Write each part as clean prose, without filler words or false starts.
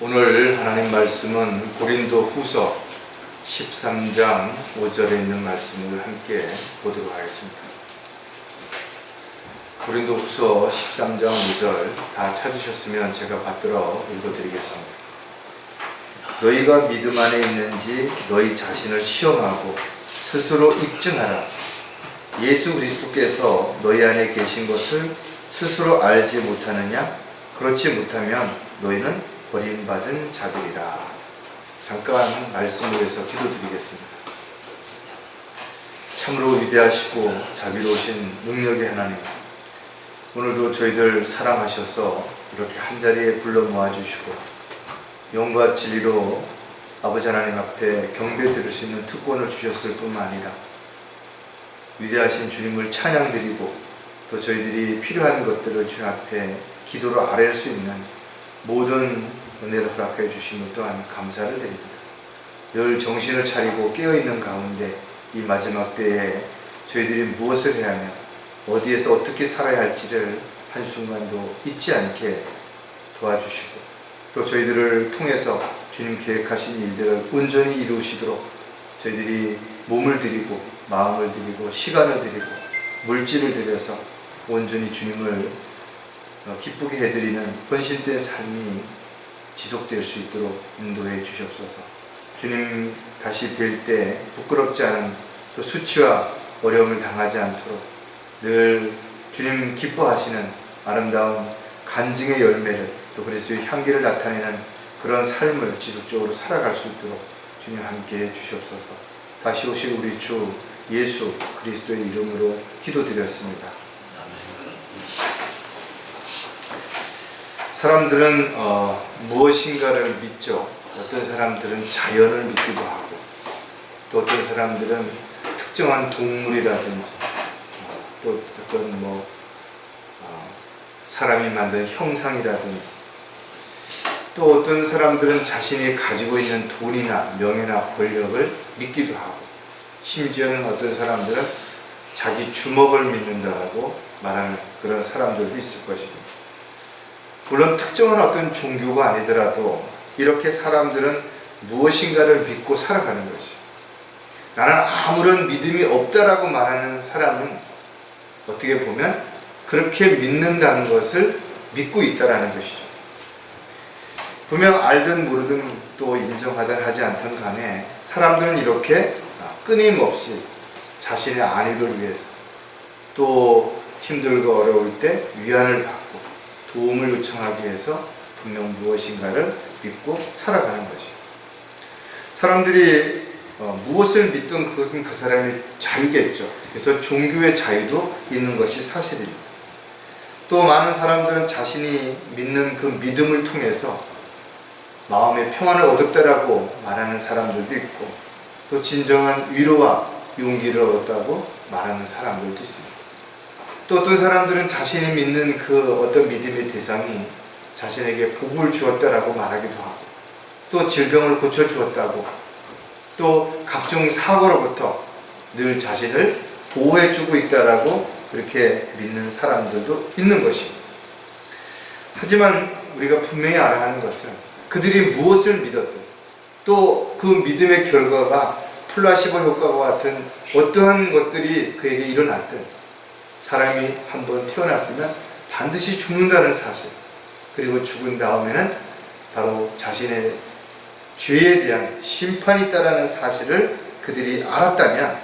오늘 하나님 말씀은 고린도 후서 13장 5절에 있는 말씀을 함께 보도록 하겠습니다. 고린도 후서 13장 5절 다 찾으셨으면 제가 받들어 읽어드리겠습니다. 너희가 믿음 안에 있는지 너희 자신을 시험하고 스스로 입증하라. 예수 그리스도께서 너희 안에 계신 것을 스스로 알지 못하느냐? 그렇지 못하면 너희는 버림받은 자들이라. 잠깐 말씀을 위해서 기도드리겠습니다. 참으로 위대하시고 자비로우신 능력의 하나님, 오늘도 저희들 사랑하셔서 이렇게 한자리에 불러 모아주시고 영과 진리로 아버지 하나님 앞에 경배 드릴 수 있는 특권을 주셨을 뿐만 아니라 위대하신 주님을 찬양드리고 또 저희들이 필요한 것들을 주님 앞에 기도로 아뢰할 수 있는 모든 은혜를 허락해 주신 것 또한 감사를 드립니다. 늘 정신을 차리고 깨어있는 가운데 이 마지막 때에 저희들이 무엇을 해야 하며 어디에서 어떻게 살아야 할지를 한순간도 잊지 않게 도와주시고 또 저희들을 통해서 주님 계획하신 일들을 온전히 이루시도록 저희들이 몸을 드리고 마음을 드리고 시간을 드리고 물질을 들여서 온전히 주님을 기쁘게 해드리는 헌신된 삶이 지속될 수 있도록 인도해 주시옵소서. 주님 다시 뵐 때 부끄럽지 않은 또 수치와 어려움을 당하지 않도록 늘 주님 기뻐하시는 아름다운 간증의 열매를 또 그리스도의 향기를 나타내는 그런 삶을 지속적으로 살아갈 수 있도록 주님 함께해 주시옵소서. 다시 오실 우리 주 예수 그리스도의 이름으로 기도드렸습니다. 사람들은 무엇인가를 믿죠. 어떤 사람들은 자연을 믿기도 하고 또 어떤 사람들은 특정한 동물이라든지 또 어떤 사람이 만든 형상이라든지 또 어떤 사람들은 자신이 가지고 있는 돈이나 명예나 권력을 믿기도 하고 심지어는 어떤 사람들은 자기 주먹을 믿는다라고 말하는 그런 사람들도 있을 것입니다. 물론 특정한 어떤 종교가 아니더라도 이렇게 사람들은 무엇인가를 믿고 살아가는 것이, 나는 아무런 믿음이 없다라고 말하는 사람은 어떻게 보면 그렇게 믿는다는 것을 믿고 있다라는 것이죠. 분명 알든 모르든 또 인정하든 하지 않든 간에 사람들은 이렇게 끊임없이 자신의 안위를 위해서 또 힘들고 어려울 때 위안을 받고 도움을 요청하기 위해서 분명 무엇인가를 믿고 살아가는 것이, 사람들이 무엇을 믿든 그것은 그 사람의 자유겠죠. 그래서 종교의 자유도 있는 것이 사실입니다. 또 많은 사람들은 자신이 믿는 그 믿음을 통해서 마음의 평안을 얻었다라고 말하는 사람들도 있고 또 진정한 위로와 용기를 얻었다고 말하는 사람들도 있습니다. 또 어떤 사람들은 자신이 믿는 그 어떤 믿음의 대상이 자신에게 복을 주었다라고 말하기도 하고 또 질병을 고쳐주었다고 또 각종 사고로부터 늘 자신을 보호해주고 있다라고 그렇게 믿는 사람들도 있는 것입니다. 하지만 우리가 분명히 알아야 하는 것은 그들이 무엇을 믿었든 또 그 믿음의 결과가 플라시보 효과와 같은 어떠한 것들이 그에게 일어났든 사람이 한번 태어났으면 반드시 죽는다는 사실, 그리고 죽은 다음에는 바로 자신의 죄에 대한 심판이 있다는 사실을 그들이 알았다면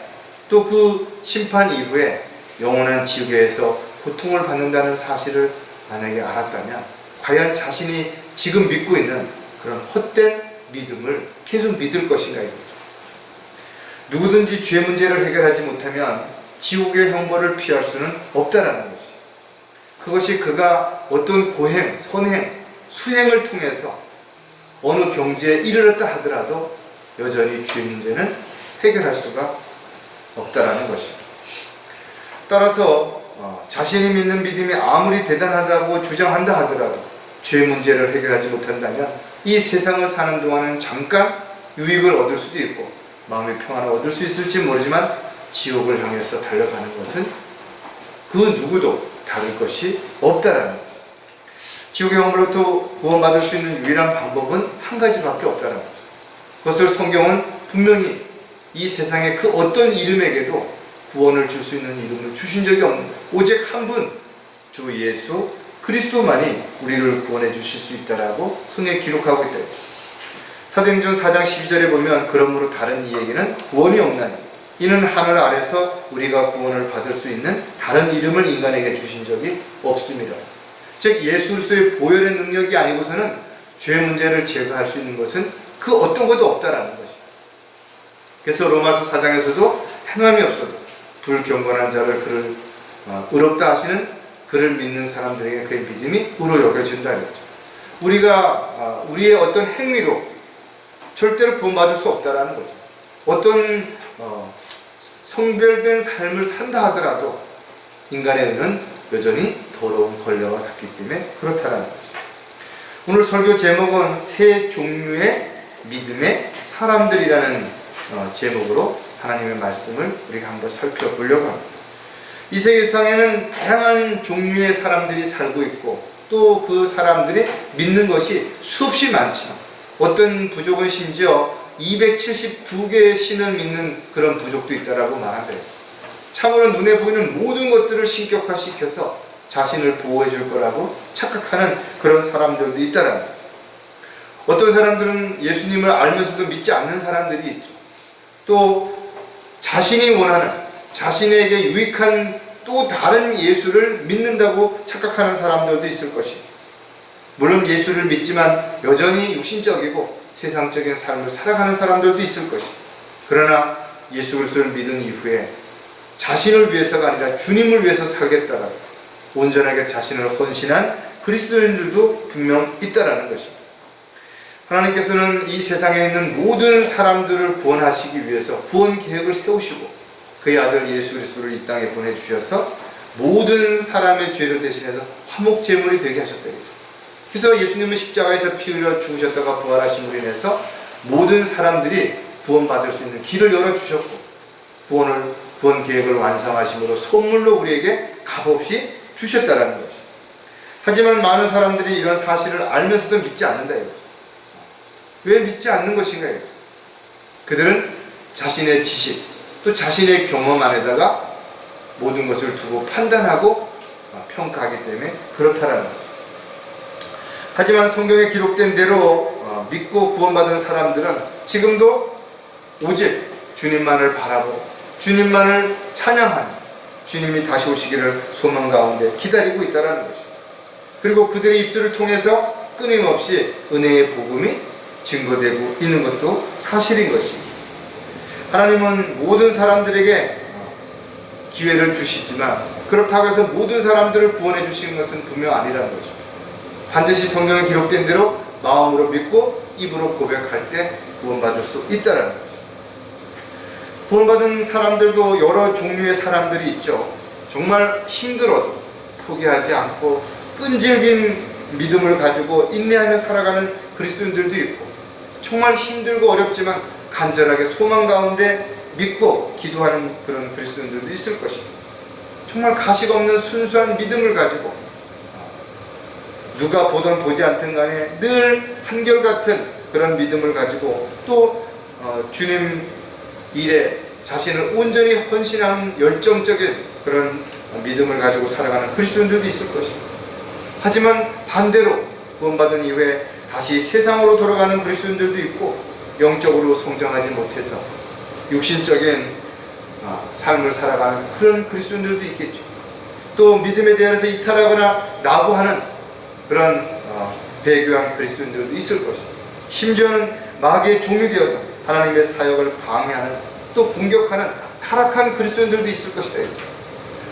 또 그 심판 이후에 영원한 지옥에서 고통을 받는다는 사실을 만약에 알았다면 과연 자신이 지금 믿고 있는 그런 헛된 믿음을 계속 믿을 것인가 이거죠. 누구든지 죄 문제를 해결하지 못하면 지옥의 형벌을 피할 수는 없다라는 것이, 그것이 그가 어떤 고행, 선행, 수행을 통해서 어느 경지에 이르렀다 하더라도 여전히 죄 문제는 해결할 수가 없다라는 것입니다. 따라서 자신이 믿는 믿음이 아무리 대단하다고 주장한다 하더라도 죄 문제를 해결하지 못한다면 이 세상을 사는 동안은 잠깐 유익을 얻을 수도 있고 마음의 평안을 얻을 수 있을지 모르지만 지옥을 향해서 달려가는 것은 그 누구도 다를 것이 없다라는 것입니다. 지옥의 형벌로부터 구원받을 수 있는 유일한 방법은 한 가지밖에 없다는 거죠. 그것을 성경은 분명히 이 세상의 그 어떤 이름에게도 구원을 줄 수 있는 이름을 주신 적이 없는 거예요. 오직 한 분, 주 예수 그리스도만이 우리를 구원해 주실 수 있다라고 성경에 기록하고 있다. 사도행전 4장 12절에 보면 그러므로 다른 이에게는 구원이 없나니 이는 하늘 아래서 우리가 구원을 받을 수 있는 다른 이름을 인간에게 주신 적이 없습니다. 즉 예수 그리스도의 보혈의 능력이 아니고서는 죄 문제를 제거할 수 있는 것은 그 어떤 것도 없다라는 것입니다. 그래서 로마서 4장에서도 행함이 없어도 불경건한 자를 그를 의롭다 하시는 그를 믿는 사람들에게 그의 믿음이 의로 여겨진다 했죠. 우리가 우리의 어떤 행위로 절대로 구원받을 수 없다라는 거죠. 어떤 성별된 삶을 산다 하더라도 인간의 의는 여전히 더러운 걸레와 같기 때문에 그렇다라는 거죠. 오늘 설교 제목은 세 종류의 믿음의 사람들이라는 제목으로 하나님의 말씀을 우리가 한번 살펴보려고 합니다. 이 세계상에는 다양한 종류의 사람들이 살고 있고 또 그 사람들이 믿는 것이 수없이 많지만 어떤 부족은 심지어 272개의 신을 믿는 그런 부족도 있다라고 말한다. 참으로 눈에 보이는 모든 것들을 신격화시켜서 자신을 보호해 줄 거라고 착각하는 그런 사람들도 있다라는 거죠. 어떤 사람들은 예수님을 알면서도 믿지 않는 사람들이 있죠. 또 자신이 원하는 자신에게 유익한 또 다른 예수를 믿는다고 착각하는 사람들도 있을 것입니다. 물론 예수를 믿지만 여전히 육신적이고 세상적인 삶을 살아가는 사람들도 있을 것입니다. 그러나 예수 그리스도를 믿은 이후에 자신을 위해서가 아니라 주님을 위해서 살겠다라고 온전하게 자신을 헌신한 그리스도인들도 분명 있다라는 것입니다. 하나님께서는 이 세상에 있는 모든 사람들을 구원하시기 위해서 구원 계획을 세우시고 그의 아들 예수 그리스도를 이 땅에 보내주셔서 모든 사람의 죄를 대신해서 화목제물이 되게 하셨다. 그래서 예수님은 십자가에서 피 흘려 죽으셨다가 부활하심으로 인해서 모든 사람들이 구원받을 수 있는 길을 열어주셨고 구원 계획을 완성하심으로 선물로 우리에게 값없이 주셨다라는 것이죠. 하지만 많은 사람들이 이런 사실을 알면서도 믿지 않는다 이거죠. 왜 믿지 않는 것인가 이거죠. 그들은 자신의 지식 또 자신의 경험 안에다가 모든 것을 두고 판단하고 평가하기 때문에 그렇다라는 거죠. 하지만 성경에 기록된 대로 믿고 구원받은 사람들은 지금도 오직 주님만을 바라보고 주님만을 찬양하는 주님이 다시 오시기를 소망 가운데 기다리고 있다는 것이죠. 그리고 그들의 입술을 통해서 끊임없이 은혜의 복음이 증거되고 있는 것도 사실인 것입니다. 하나님은 모든 사람들에게 기회를 주시지만 그렇다고 해서 모든 사람들을 구원해 주시는 것은 분명 아니라는 거죠. 반드시 성경에 기록된 대로 마음으로 믿고 입으로 고백할 때 구원받을 수 있다는 거죠. 구원받은 사람들도 여러 종류의 사람들이 있죠. 정말 힘들어도 포기하지 않고 끈질긴 믿음을 가지고 인내하며 살아가는 그리스도인들도 있고 정말 힘들고 어렵지만 간절하게 소망 가운데 믿고 기도하는 그런 그리스도인들도 있을 것입니다. 정말 가식 없는 순수한 믿음을 가지고 누가 보든 보지 않든 간에 늘 한결같은 그런 믿음을 가지고 또 주님 일에 자신을 온전히 헌신하는 열정적인 그런 믿음을 가지고 살아가는 그리스도인들도 있을 것입니다. 하지만 반대로 구원받은 이후에 다시 세상으로 돌아가는 그리스도인들도 있고 영적으로 성장하지 못해서 육신적인 삶을 살아가는 그런 그리스도인들도 있겠죠. 또 믿음에 대해서 이탈하거나 낙오하는 그런 배교한 그리스도인들도 있을 것입니다. 심지어는 마귀의 종이 되어서 하나님의 사역을 방해하는 또 공격하는 타락한 그리스도인들도 있을 것이다.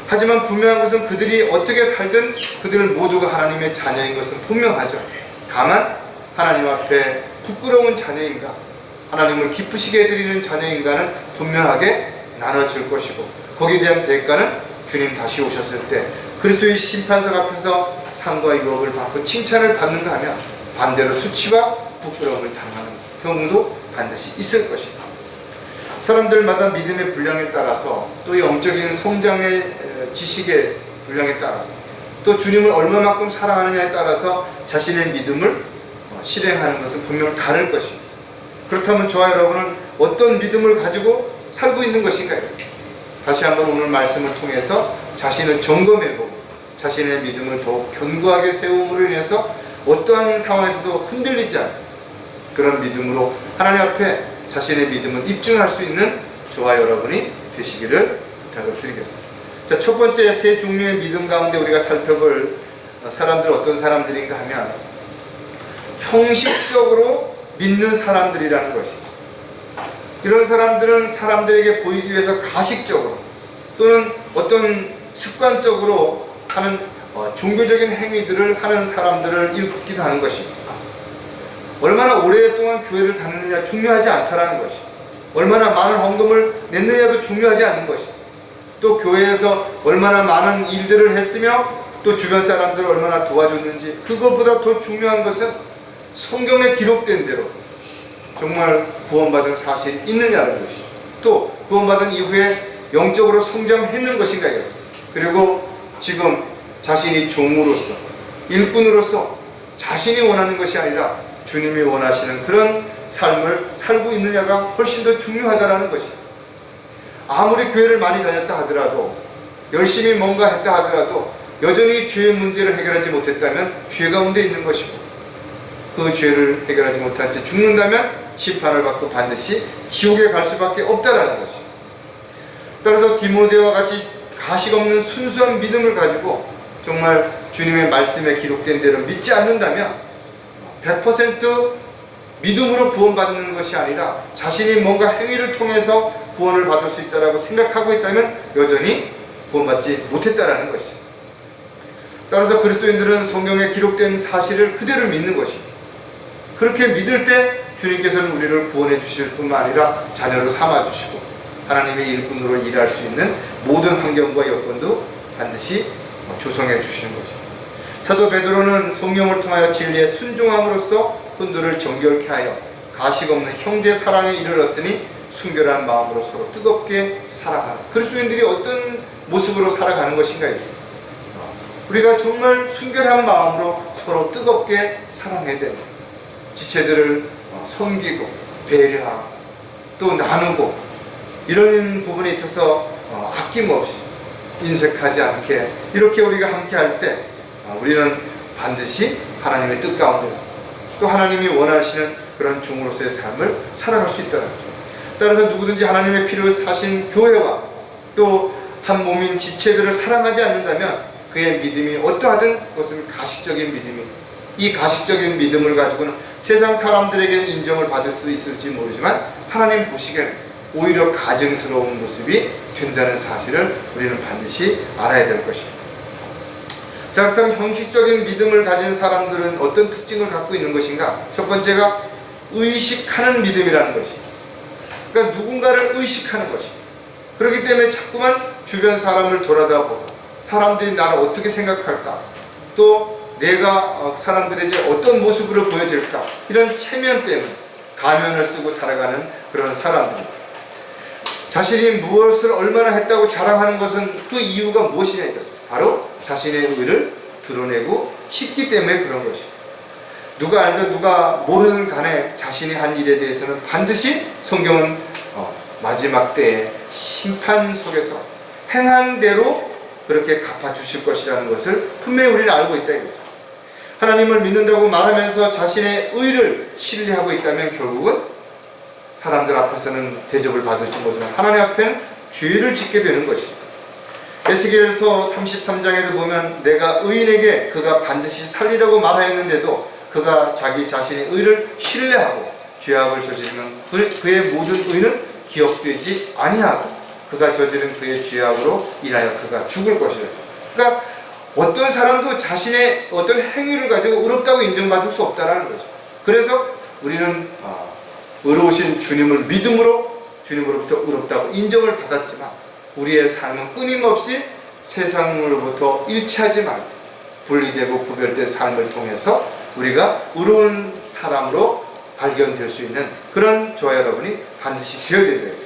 하지만 분명한 것은 그들이 어떻게 살든 그들 모두가 하나님의 자녀인 것은 분명하죠. 다만 하나님 앞에 부끄러운 자녀인가 하나님을 기쁘시게 해드리는 자녀인가는 분명하게 나눠질 것이고 거기에 대한 대가는 주님 다시 오셨을 때 그리스도의 심판석 앞에서 상과 유업을 받고 칭찬을 받는가 하면 반대로 수치와 부끄러움을 당하는 경우도 반드시 있을 것입니다. 사람들마다 믿음의 분량에 따라서 또 영적인 성장의 지식의 분량에 따라서 또 주님을 얼마만큼 사랑하느냐에 따라서 자신의 믿음을 실행하는 것은 분명 다를 것입니다. 그렇다면 저와 여러분은 어떤 믿음을 가지고 살고 있는 것인가요? 다시 한번 오늘 말씀을 통해서 자신을 점검해보고 자신의 믿음을 더욱 견고하게 세움으로 인해서 어떠한 상황에서도 흔들리지 않는 그런 믿음으로 하나님 앞에 자신의 믿음을 입증할 수 있는 저와 여러분이 되시기를 부탁을 드리겠습니다. 자, 첫 번째 세 종류의 믿음 가운데 우리가 살펴볼 사람들 어떤 사람들인가 하면 형식적으로 믿는 사람들이라는 것입니다. 이런 사람들은 사람들에게 보이기 위해서 가식적으로 또는 어떤 습관적으로 하는 종교적인 행위들을 하는 사람들을 일컫기도 하는 것입니다. 얼마나 오랫동안 교회를 다니느냐 중요하지 않다라는 것이, 얼마나 많은 헌금을 냈느냐도 중요하지 않는 것이, 또 교회에서 얼마나 많은 일들을 했으며 또 주변 사람들을 얼마나 도와줬는지, 그것보다 더 중요한 것은 성경에 기록된 대로 정말 구원받은 사실이 있느냐는 것이죠. 또 구원받은 이후에 영적으로 성장했는 것인가, 그리고 지금 자신이 종으로서 일꾼으로서 자신이 원하는 것이 아니라 주님이 원하시는 그런 삶을 살고 있느냐가 훨씬 더 중요하다는 것이죠. 아무리 교회를 많이 다녔다 하더라도, 열심히 뭔가 했다 하더라도 여전히 죄의 문제를 해결하지 못했다면 죄 가운데 있는 것이고, 그 죄를 해결하지 못한 채 죽는다면 심판을 받고 반드시 지옥에 갈 수밖에 없다라는 것이죠. 따라서 디모데와 같이 가식 없는 순수한 믿음을 가지고 정말 주님의 말씀에 기록된 대로 믿지 않는다면 100% 믿음으로 구원받는 것이 아니라 자신이 뭔가 행위를 통해서 구원을 받을 수 있다고 생각하고 있다면 여전히 구원받지 못했다라는 것이죠. 따라서 그리스도인들은 성경에 기록된 사실을 그대로 믿는 것입니다. 그렇게 믿을 때 주님께서는 우리를 구원해 주실 뿐만 아니라 자녀로 삼아 주시고 하나님의 일꾼으로 일할 수 있는 모든 환경과 여건도 반드시 조성해 주시는 것입니다. 사도 베드로는 성령을 통하여 진리에 순종함으로써 혼돈을 정결케 하여 가식 없는 형제 사랑에 이르렀으니 순결한 마음으로 서로 뜨겁게 살아가는, 그리스도인들이 어떤 모습으로 살아가는 것인가, 우리가 정말 순결한 마음으로 서로 뜨겁게 사랑해야 됩니다. 지체들을 섬기고 배려하고 또 나누고 이런 부분에 있어서 아낌없이 인색하지 않게 이렇게 우리가 함께 할 때 우리는 반드시 하나님의 뜻 가운데서 또 하나님이 원하시는 그런 종으로서의 삶을 살아갈 수 있다는 거죠. 따라서 누구든지 하나님의 피로 사신 교회와 또 한 몸인 지체들을 사랑하지 않는다면 그의 믿음이 어떠하든 그것은 가식적인 믿음이, 이 가식적인 믿음을 가지고는 세상 사람들에게는 인정을 받을 수 있을지 모르지만 하나님 보시기에는 오히려 가증스러운 모습이 된다는 사실을 우리는 반드시 알아야 될 것입니다. 자, 그렇다면 형식적인 믿음을 가진 사람들은 어떤 특징을 갖고 있는 것인가? 첫 번째가 의식하는 믿음이라는 것입니다. 그러니까 누군가를 의식하는 것입니다. 그렇기 때문에 자꾸만 주변 사람을 돌아다보고 사람들이 나를 어떻게 생각할까, 또 내가 사람들에게 어떤 모습으로 보여질까, 이런 체면 때문에 가면을 쓰고 살아가는 그런 사람들입니다. 자신이 무엇을 얼마나 했다고 자랑하는 것은 그 이유가 무엇이냐, 바로 자신의 의를 드러내고 싶기 때문에 그런 것입니다. 누가 알든 누가 모르든 간에 자신이 한 일에 대해서는 반드시 성경은 마지막 때에 심판 속에서 행한 대로 그렇게 갚아주실 것이라는 것을 분명히 우리는 알고 있다 이거죠. 하나님을 믿는다고 말하면서 자신의 의를 신뢰하고 있다면 결국은 사람들 앞에서는 대접을 받을지 모르지만 하나님 앞에는 죄를 짓게 되는 것이죠. 에스겔서 33장에도 보면 내가 의인에게 그가 반드시 살리라고 말하였는데도 그가 자기 자신의 의를 신뢰하고 죄악을 저지르는 그의 모든 의는 기억되지 아니하고 그가 저지른 그의 죄악으로 인하여 그가 죽을 것이라. 그러니까 어떤 사람도 자신의 어떤 행위를 가지고 의롭다고 인정받을 수 없다라는 거죠. 그래서 우리는 의로우신 주님을 믿음으로 주님으로부터 의롭다고 인정을 받았지만 우리의 삶은 끊임없이 세상으로부터 일치하지 말고 분리되고 구별된 삶을 통해서 우리가 의로운 사람으로 발견될 수 있는 그런 저와 여러분이 반드시 되어야 된다.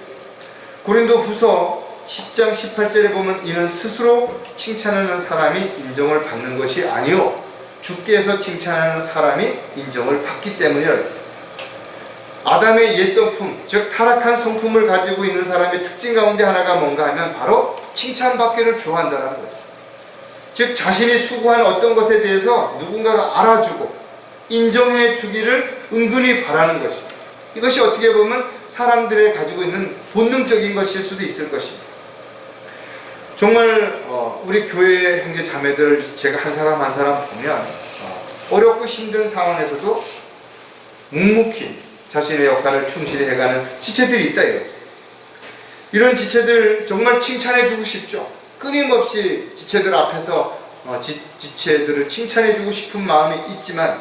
고린도 후서 10장 18절에 보면 이는 스스로 칭찬하는 사람이 인정을 받는 것이 아니요 주께서 칭찬하는 사람이 인정을 받기 때문이라 했어요. 아담의 옛 성품, 즉 타락한 성품을 가지고 있는 사람의 특징 가운데 하나가 뭔가 하면 바로 칭찬받기를 좋아한다는 거죠. 즉 자신이 수고한 어떤 것에 대해서 누군가가 알아주고 인정해 주기를 은근히 바라는 것이, 이것이 어떻게 보면 사람들의 가지고 있는 본능적인 것일 수도 있을 것입니다. 정말 우리 교회 형제 자매들 제가 한 사람 한 사람 보면 어렵고 힘든 상황에서도 묵묵히 자신의 역할을 충실히 해가는 지체들이 있다 이거죠. 이런 지체들 정말 칭찬해주고 싶죠. 끊임없이 지체들 앞에서 지체들을 칭찬해주고 싶은 마음이 있지만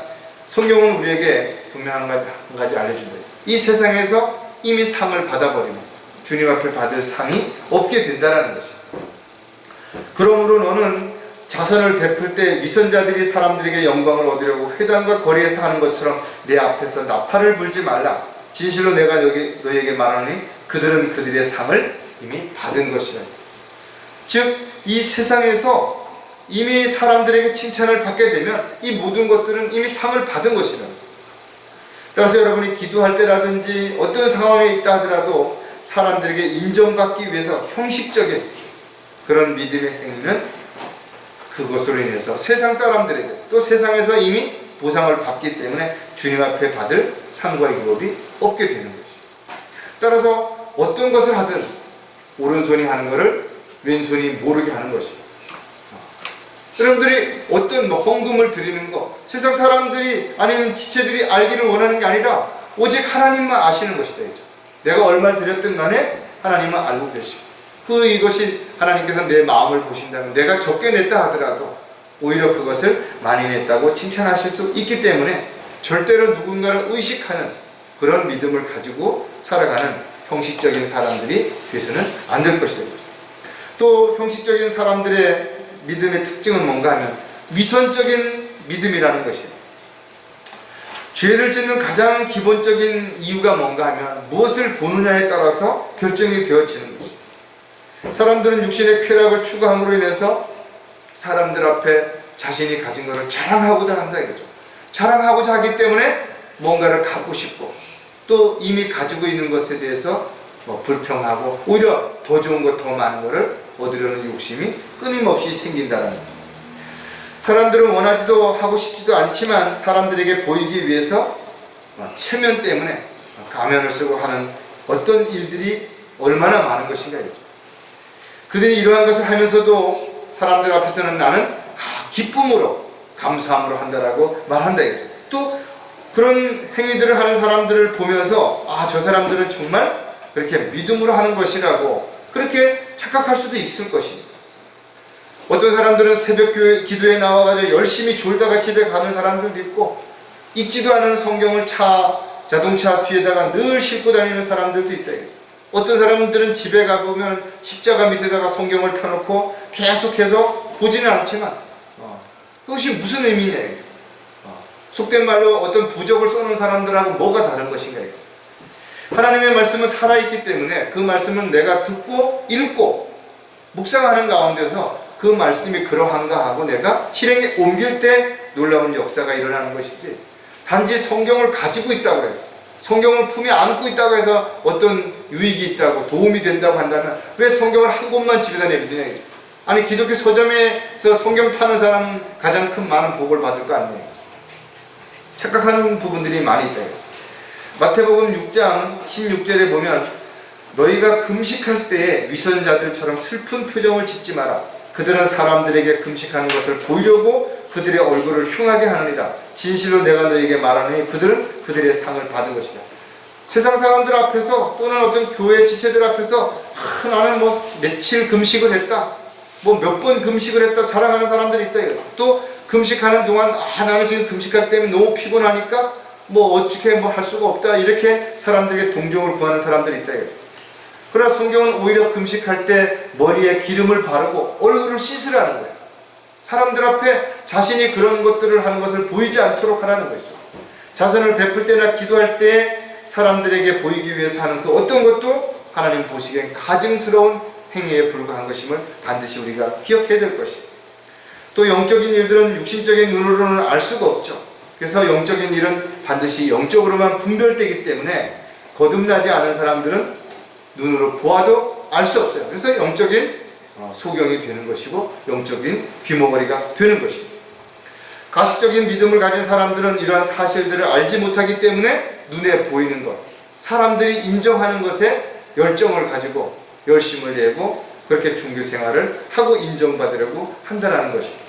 성경은 우리에게 분명한 한 가지 알려준다. 이 세상에서 이미 상을 받아버리면 주님 앞에 받을 상이 없게 된다는 것이죠. 그러므로 너는 자선을 베풀 때 위선자들이 사람들에게 영광을 얻으려고 회당과 거리에서 하는 것처럼 내 앞에서 나팔을 불지 말라. 진실로 내가 너희에게 말하노니 그들은 그들의 상을 이미 받은 것이라. 즉 이 세상에서 이미 사람들에게 칭찬을 받게 되면 이 모든 것들은 이미 상을 받은 것이라. 따라서 여러분이 기도할 때라든지 어떤 상황에 있다 하더라도 사람들에게 인정받기 위해서 형식적인 그런 믿음의 행위는 그것으로 인해서 세상 사람들에게 또 세상에서 이미 보상을 받기 때문에 주님 앞에 받을 상과 유업이 없게 되는 것이죠. 따라서 어떤 것을 하든 오른손이 하는 것을 왼손이 모르게 하는 것이죠. 여러분들이 어떤 헌금을 드리는 것, 세상 사람들이 아니면 지체들이 알기를 원하는 게 아니라 오직 하나님만 아시는 것이다. 내가 얼마를 드렸든 간에 하나님만 알고 계시고 이것이 하나님께서 내 마음을 보신다면 내가 적게 냈다 하더라도 오히려 그것을 많이 냈다고 칭찬하실 수 있기 때문에 절대로 누군가를 의식하는 그런 믿음을 가지고 살아가는 형식적인 사람들이 돼서는 안 될 것이다. 또 형식적인 사람들의 믿음의 특징은 뭔가 하면 위선적인 믿음이라는 것이에요. 죄를 짓는 가장 기본적인 이유가 뭔가 하면 무엇을 보느냐에 따라서 결정이 되어지는 것이에요. 사람들은 육신의 쾌락을 추구함으로 인해서 사람들 앞에 자신이 가진 것을 자랑하고자 한다 이거죠. 자랑하고자 하기 때문에 뭔가를 갖고 싶고 또 이미 가지고 있는 것에 대해서 불평하고 오히려 더 좋은 것, 더 많은 것을 얻으려는 욕심이 끊임없이 생긴다는 거죠. 사람들은 원하지도 하고 싶지도 않지만 사람들에게 보이기 위해서 체면 때문에 가면을 쓰고 하는 어떤 일들이 얼마나 많은 것인가 이거죠. 그들이 이러한 것을 하면서도 사람들 앞에서는 나는 기쁨으로 감사함으로 한다라고 말한다 이거죠. 또 그런 행위들을 하는 사람들을 보면서 저 사람들은 정말 그렇게 믿음으로 하는 것이라고 그렇게 착각할 수도 있을 것입니다. 어떤 사람들은 새벽 기도에 나와가지고 열심히 졸다가 집에 가는 사람들도 있고 읽지도 않은 성경을 자동차 뒤에다가 늘 싣고 다니는 사람들도 있다. 어떤 사람들은 집에 가보면 십자가 밑에다가 성경을 펴놓고 계속해서 보지는 않지만 그것이 무슨 의미냐. 속된 말로 어떤 부적을 써놓은 사람들하고 뭐가 다른 것인가. 하나님의 말씀은 살아있기 때문에 그 말씀은 내가 듣고 읽고 묵상하는 가운데서 그 말씀이 그러한가 하고 내가 실행에 옮길 때 놀라운 역사가 일어나는 것이지, 단지 성경을 가지고 있다고 해서 성경을 품에 안고 있다고 해서 어떤 유익이 있다고 도움이 된다고 한다면 왜 성경을 한 권만 집에다 내비두냐. 아니 기독교 서점에서 성경 파는 사람은 가장 큰 많은 복을 받을 거 아니에요. 착각하는 부분들이 많이 있다. 마태복음 6장 16절에 보면 너희가 금식할 때에 위선자들처럼 슬픈 표정을 짓지 마라. 그들은 사람들에게 금식하는 것을 보이려고 그들의 얼굴을 흉하게 하느니라. 진실로 내가 너희에게 말하노니 그들은 그들의 상을 받은 것이다. 세상 사람들 앞에서 또는 어떤 교회 지체들 앞에서 나는 며칠 금식을 했다, 몇 번 금식을 했다 자랑하는 사람들이 있다. 또 금식하는 동안 나는 지금 금식할 때문에 너무 피곤하니까 어떻게 할 수가 없다 이렇게 사람들에게 동정을 구하는 사람들이 있다. 그러나 성경은 오히려 금식할 때 머리에 기름을 바르고 얼굴을 씻으라는 거예요. 사람들 앞에 자신이 그런 것들을 하는 것을 보이지 않도록 하라는 거죠. 자선을 베풀 때나 기도할 때 사람들에게 보이기 위해서 하는 그 어떤 것도 하나님 보시기엔 가증스러운 행위에 불과한 것임을 반드시 우리가 기억해야 될 것입니다. 또 영적인 일들은 육신적인 눈으로는 알 수가 없죠. 그래서 영적인 일은 반드시 영적으로만 분별되기 때문에 거듭나지 않은 사람들은 눈으로 보아도 알 수 없어요. 그래서 영적인 소경이 되는 것이고 영적인 귀머거리가 되는 것입니다. 가식적인 믿음을 가진 사람들은 이러한 사실들을 알지 못하기 때문에 눈에 보이는 것, 사람들이 인정하는 것에 열정을 가지고 열심을 내고 그렇게 종교 생활을 하고 인정받으려고 한다는 것입니다.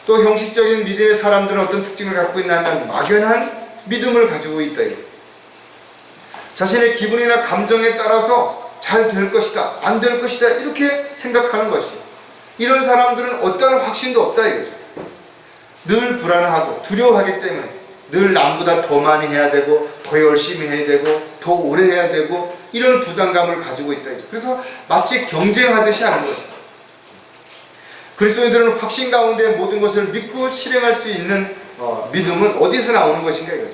또 형식적인 믿음의 사람들은 어떤 특징을 갖고 있냐면 막연한 믿음을 가지고 있다. 자신의 기분이나 감정에 따라서 잘 될 것이다, 안 될 것이다 이렇게 생각하는 것이에요. 이런 사람들은 어떠한 확신도 없다 이거죠. 늘 불안하고 두려워하기 때문에 늘 남보다 더 많이 해야 되고 더 열심히 해야 되고 더 오래 해야 되고 이런 부담감을 가지고 있다. 그래서 마치 경쟁하듯이 하는 것이다. 그리스도인들은 확신 가운데 모든 것을 믿고 실행할 수 있는 믿음은 어디서 나오는 것인가 이거죠.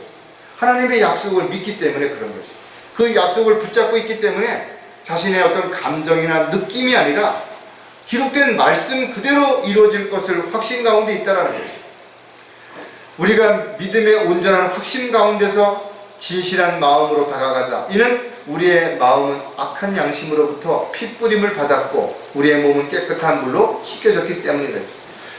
하나님의 약속을 믿기 때문에 그런 것이죠. 그 약속을 붙잡고 있기 때문에 자신의 어떤 감정이나 느낌이 아니라 기록된 말씀 그대로 이루어질 것을 확신 가운데 있다는 것이죠. 우리가 믿음의 온전한 확신 가운데서 진실한 마음으로 다가가자. 이는 우리의 마음은 악한 양심으로부터 핏부림을 받았고 우리의 몸은 깨끗한 물로 씻겨졌기 때문이죠.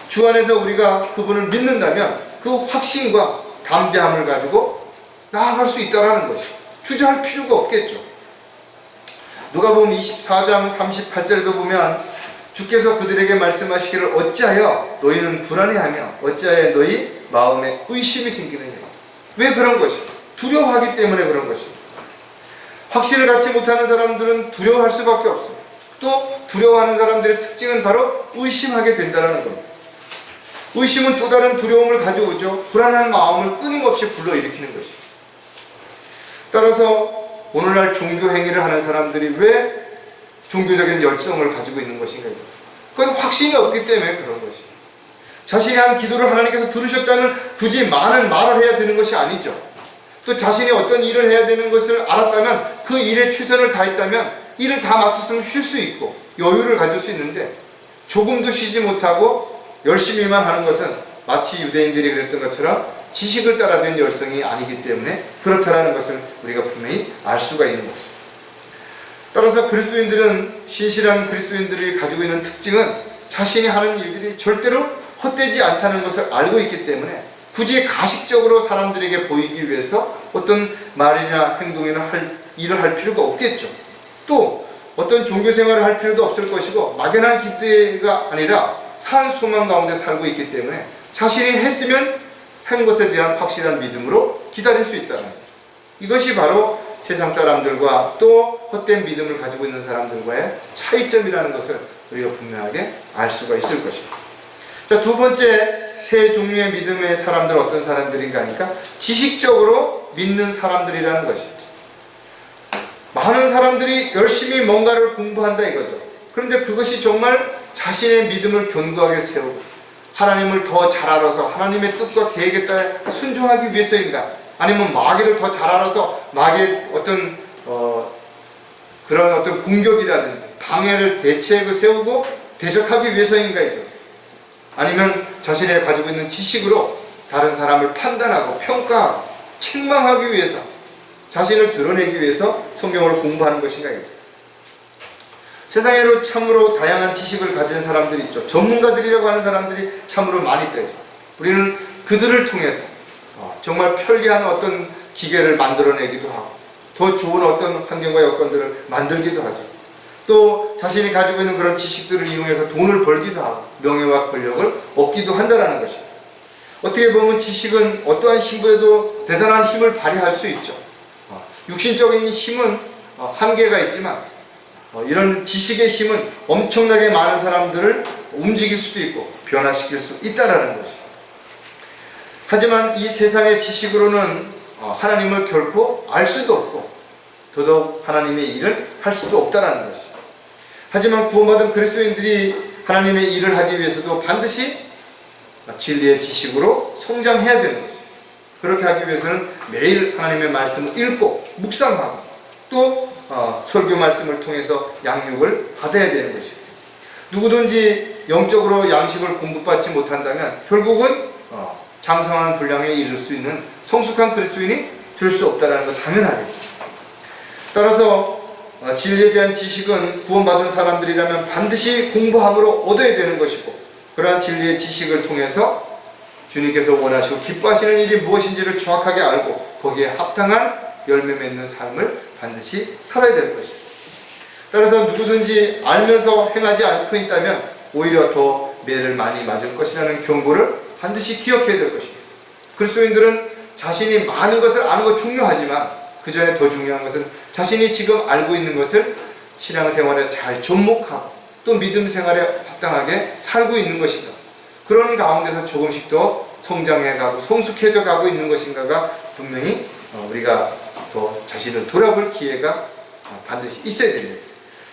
주 안에서 우리가 그분을 믿는다면 그 확신과 담대함을 가지고 나아갈 수 있다는 것이죠. 주저할 필요가 없겠죠. 누가복음 24장 38절에도 보면 주께서 그들에게 말씀하시기를 어찌하여 너희는 불안해하며 어찌하여 너희 마음에 의심이 생기느냐. 왜 그런 것이? 두려워하기 때문에 그런 것입니다. 확신을 갖지 못하는 사람들은 두려워할 수밖에 없어요. 또 두려워하는 사람들의 특징은 바로 의심하게 된다는 겁니다. 의심은 또 다른 두려움을 가져오죠. 불안한 마음을 끊임없이 불러일으키는 것입니다. 따라서 오늘날 종교 행위를 하는 사람들이 왜 종교적인 열정을 가지고 있는 것인가? 그건 확신이 없기 때문에 그런 것입니다. 자신이 한 기도를 하나님께서 들으셨다면 굳이 많은 말을 해야 되는 것이 아니죠. 또 자신이 어떤 일을 해야 되는 것을 알았다면 그 일에 최선을 다했다면 일을 다 마쳤으면 쉴 수 있고 여유를 가질 수 있는데 조금도 쉬지 못하고 열심히만 하는 것은 마치 유대인들이 그랬던 것처럼 지식을 따라된 열성이 아니기 때문에 그렇다라는 것을 우리가 분명히 알 수가 있는 것입니다. 따라서 그리스도인들은 신실한 그리스도인들이 가지고 있는 특징은 자신이 하는 일들이 절대로 헛되지 않다는 것을 알고 있기 때문에 굳이 가식적으로 사람들에게 보이기 위해서 어떤 말이나 행동이나 일을 할 필요가 없겠죠. 또 어떤 종교 생활을 할 필요도 없을 것이고 막연한 기대가 아니라 산 소망 가운데 살고 있기 때문에 자신이 했으면 한 것에 대한 확실한 믿음으로 기다릴 수 있다는 거죠. 이것이 바로 세상 사람들과 또 헛된 믿음을 가지고 있는 사람들과의 차이점이라는 것을 우리가 분명하게 알 수가 있을 것입니다. 자, 두 번째 세 종류의 믿음의 사람들은 어떤 사람들인가 하니까 지식적으로 믿는 사람들이라는 것입니다. 많은 사람들이 열심히 뭔가를 공부한다 이거죠. 그런데 그것이 정말 자신의 믿음을 견고하게 세우고 하나님을 더 잘 알아서 하나님의 뜻과 계획에 따라 순종하기 위해서인가? 아니면 마귀를 더 잘 알아서 마귀의 어떤 그런 어떤 공격이라든지 방해를 대책을 세우고 대적하기 위해서인가이죠. 아니면 자신이 가지고 있는 지식으로 다른 사람을 판단하고 평가하고 책망하기 위해서 자신을 드러내기 위해서 성경을 공부하는 것인가이죠. 세상에로 참으로 다양한 지식을 가진 사람들이 있죠. 전문가들이라고 하는 사람들이 참으로 많이 있다죠. 우리는 그들을 통해서 정말 편리한 어떤 기계를 만들어내기도 하고 더 좋은 어떤 환경과 여건들을 만들기도 하죠. 또 자신이 가지고 있는 그런 지식들을 이용해서 돈을 벌기도 하고 명예와 권력을 얻기도 한다는 것입니다. 어떻게 보면 지식은 어떠한 힘보다도 대단한 힘을 발휘할 수 있죠. 육신적인 힘은 한계가 있지만 이런 지식의 힘은 엄청나게 많은 사람들을 움직일 수도 있고 변화시킬 수 있다는 것이죠. 하지만 이 세상의 지식으로는 하나님을 결코 알 수도 없고 더더욱 하나님의 일을 할 수도 없다는 것이죠. 하지만 구원받은 그리스도인들이 하나님의 일을 하기 위해서도 반드시 진리의 지식으로 성장해야 되는 것이죠. 그렇게 하기 위해서는 매일 하나님의 말씀을 읽고 묵상하고 또 설교 말씀을 통해서 양육을 받아야 되는 것입니다. 누구든지 영적으로 양식을 공급받지 못한다면 결국은 장성한 분량에 이를 수 있는 성숙한 그리스도인이 될 수 없다는 것 당연하겠죠. 따라서 진리에 대한 지식은 구원받은 사람들이라면 반드시 공부함으로 얻어야 되는 것이고, 그러한 진리의 지식을 통해서 주님께서 원하시고 기뻐하시는 일이 무엇인지를 정확하게 알고 거기에 합당한 열매 맺는 삶을 반드시 살아야 될 것입니다. 따라서 누구든지 알면서 행하지 않고 있다면 오히려 더 매를 많이 맞을 것이라는 경고를 반드시 기억해야 될 것입니다. 그리스도인들은 자신이 많은 것을 아는 것 중요하지만 그 전에 더 중요한 것은 자신이 지금 알고 있는 것을 신앙생활에 잘 접목하고 또 믿음 생활에 합당하게 살고 있는 것인가, 그런 가운데서 조금씩 더 성장해가고 성숙해져 가고 있는 것인가가 분명히 우리가 더 자신을 돌아볼 기회가 반드시 있어야 됩니다.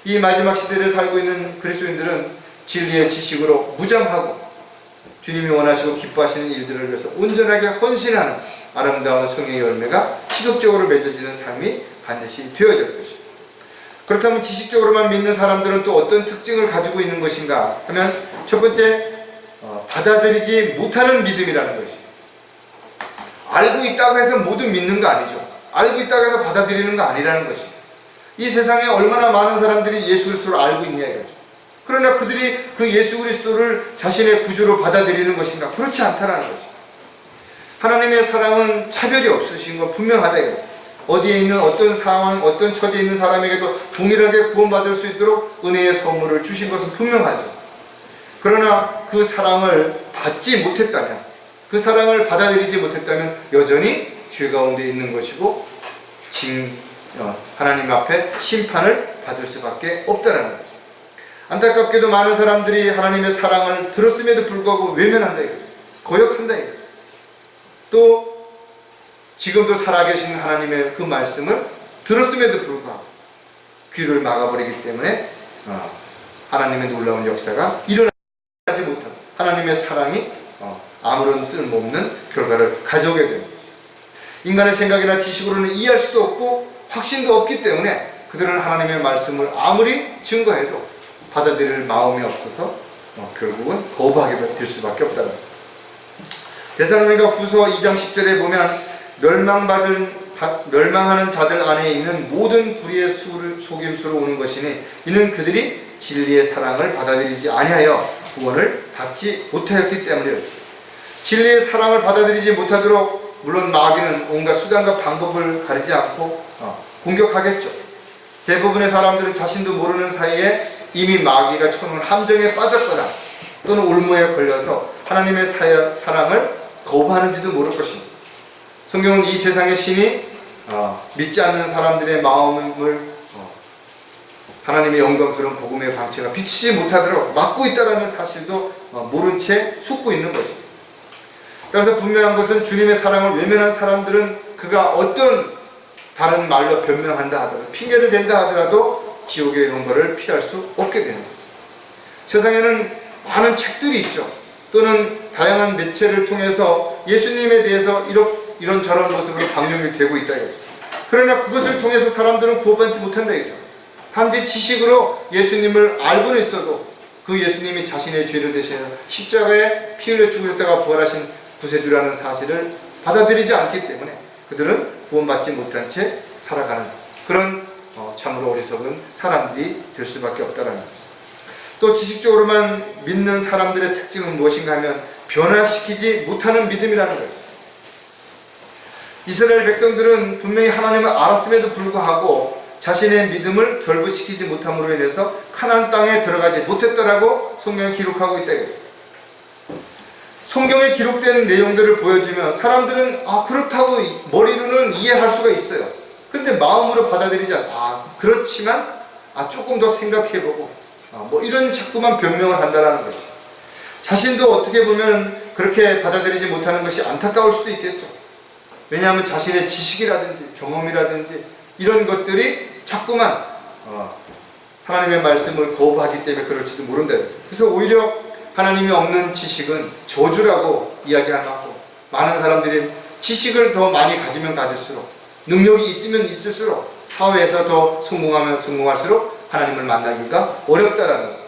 이 마지막 시대를 살고 있는 그리스도인들은 진리의 지식으로 무장하고 주님이 원하시고 기뻐하시는 일들을 위해서 온전하게 헌신하는 아름다운 성령의 열매가 지속적으로 맺어지는 삶이 반드시 되어야 될 것입니다. 그렇다면 지식적으로만 믿는 사람들은 또 어떤 특징을 가지고 있는 것인가 하면, 첫 번째, 받아들이지 못하는 믿음이라는 것입니다. 알고 있다고 해서 모두 믿는 거 아니죠. 알고 있다고 해서 받아들이는 거 아니라는 것입니다. 이 세상에 얼마나 많은 사람들이 예수 그리스도를 알고 있냐 이거죠. 그러나 그들이 그 예수 그리스도를 자신의 구주로 받아들이는 것인가? 그렇지 않다라는 것입니다. 하나님의 사랑은 차별이 없으신 건 분명하다 이거죠. 어디에 있는 어떤 상황, 어떤 처지에 있는 사람에게도 동일하게 구원받을 수 있도록 은혜의 선물을 주신 것은 분명하죠. 그러나 그 사랑을 받지 못했다면, 그 사랑을 받아들이지 못했다면 여전히 죄 가운데 있는 것이고 하나님 앞에 심판을 받을 수밖에 없다는 거죠. 안타깝게도 많은 사람들이 하나님의 사랑을 들었음에도 불구하고 외면한다 이거죠. 거역한다 이거죠. 또 지금도 살아계신 하나님의 그 말씀을 들었음에도 불구하고 귀를 막아버리기 때문에 하나님의 놀라운 역사가 일어나지 못하고 하나님의 사랑이 아무런 쓸모없는 결과를 가져오게 됩니다. 인간의 생각이나 지식으로는 이해할 수도 없고 확신도 없기 때문에 그들은 하나님의 말씀을 아무리 증거해도 받아들일 마음이 없어서 결국은 거부하게 될 수밖에 없다는 거예요. 데살로니가 후서 2장 10절에 보면 멸망하는 자들 안에 있는 모든 불의의 속임수로 오는 것이니 이는 그들이 진리의 사랑을 받아들이지 아니하여 구원을 받지 못하였기 때문이에요. 진리의 사랑을 받아들이지 못하도록 물론 마귀는 온갖 수단과 방법을 가리지 않고 공격하겠죠. 대부분의 사람들은 자신도 모르는 사이에 이미 마귀가 쳐놓은 함정에 빠졌거나 또는 올무에 걸려서 하나님의 사랑을 거부하는지도 모를 것입니다. 성경은 이 세상의 신이 믿지 않는 사람들의 마음을 하나님의 영광스러운 복음의 방채가 비치지 못하도록 막고 있다는 사실도 모른 채 속고 있는 것입니다. 따라서 분명한 것은 주님의 사랑을 외면한 사람들은 그가 어떤 다른 말로 변명한다 하더라도, 핑계를 댄다 하더라도 지옥의 형벌을 피할 수 없게 되는 거죠. 세상에는 많은 책들이 있죠. 또는 다양한 매체를 통해서 예수님에 대해서 이런저런 모습으로 방영이 되고 있다 이거죠. 그러나 그것을 통해서 사람들은 구원받지 못한다 이거죠. 단지 지식으로 예수님을 알고는 있어도 그 예수님이 자신의 죄를 대신해서 십자가에 피 흘려 죽으셨다가 부활하신 구세주라는 사실을 받아들이지 않기 때문에 그들은 구원받지 못한 채 살아가는 그런 참으로 어리석은 사람들이 될 수밖에 없다는 거죠. 또 지식적으로만 믿는 사람들의 특징은 무엇인가 하면 변화시키지 못하는 믿음이라는 거죠. 이스라엘 백성들은 분명히 하나님을 알았음에도 불구하고 자신의 믿음을 결부시키지 못함으로 인해서 가나안 땅에 들어가지 못했다라고 성경에 기록하고 있다 이거죠. 성경에 기록된 내용들을 보여주면 사람들은 그렇다고 머리로는 이해할 수가 있어요. 근데 마음으로 받아들이지 않아. 그렇지만 조금 더 생각해보고 이런 자꾸만 변명을 한다라는 것이, 자신도 어떻게 보면 그렇게 받아들이지 못하는 것이 안타까울 수도 있겠죠. 왜냐하면 자신의 지식이라든지 경험이라든지 이런 것들이 자꾸만 하나님의 말씀을 거부하기 때문에 그럴지도 모른다. 그래서 오히려 하나님이 없는 지식은 저주라고 이야기하고, 많은 사람들이 지식을 더 많이 가지면 가질수록 능력이 있으면 있을수록 사회에서 더 성공하면 성공할수록 하나님을 만나기가 어렵다라는 것.